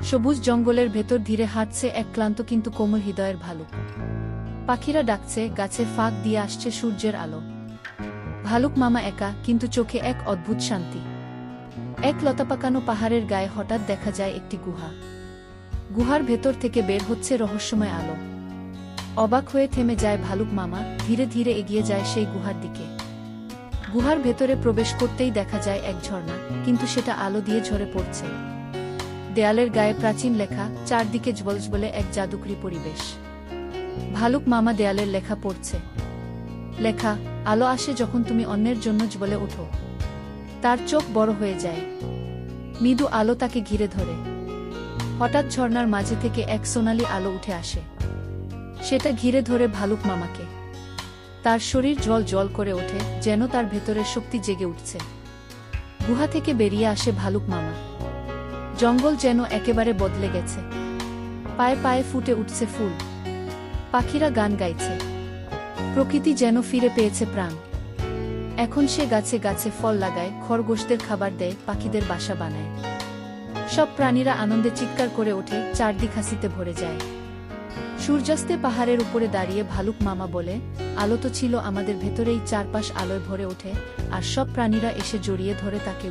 সবুজ জঙ্গলের ভেতর ধীরে হাঁটছে এক ক্লান্ত কিন্তু কোমল হৃদয়ের ভালুক। পাখিরা ডাকছে, গাছের ফাঁক দিয়ে আসছে সূর্যের আলো। ভালুক মামা একা, কিন্তু চোখে এক অদ্ভুত শান্তি। এক লতাপাকানো পাহাড়ের গায়ে হঠাৎ দেখা যায় একটি গুহা। গুহার ভেতর থেকে বের হচ্ছে রহস্যময় আলো। অবাক হয়ে থেমে যায় ভালুক মামা, ধীরে ধীরে এগিয়ে যায় সেই গুহার দিকে। গুহার ভেতরে প্রবেশ করতেই দেখা যায় এক ঝর্ণা, কিন্তু সেটা আলো দিয়ে ঝরে পড়ছে। দেয়ালের গায়ে প্রাচীন লেখা, চারদিকে জ্বলজ্বলে এক জাদুকরী পরিবেশ। ভালুক মামা দেয়ালের লেখা পড়ছে। লেখা, আলো আসে যখন তুমি অন্যের জন্য জ্বলে ওঠো। তার চোখ বড় হয়ে যায়। মৃদু আলো তাকে ঘিরে ধরে। হঠাৎ ঝর্ণার মাঝে থেকে এক সোনালি আলো উঠে আসে। সেটা ঘিরে ধরে ভালুক মামাকে। তার শরীর জল জল করে ওঠে, যেন তার ভেতরের শক্তি জেগে উঠছে। গুহা থেকে বেরিয়ে আসে ভালুক মামা। জঙ্গল যেন একেবারে বদলে গেছে। পায়ে পায়ে ফুটে উঠছে ফুল। পাখিরা গান গাইছে। প্রকৃতি যেন ফিরে পেয়েছে প্রাণ। এখন সে গাছে গাছে ফল লাগায়, খরগোশদের খাবার দেয়, পাখিদের বাসা বানায়। সব প্রাণীরা আনন্দে চিৎকার করে ওঠে, চারদিক হাসিতে ভরে যায়। সূর্যাস্তে পাহাড়ের উপরে দাঁড়িয়ে ভালুক মামা বলে, আলো তো ছিল আমাদের ভেতরেই, চারপাশ আলোয় ভরে ওঠে, আর সব প্রাণীরা এসে জড়িয়ে ধরে তাকে।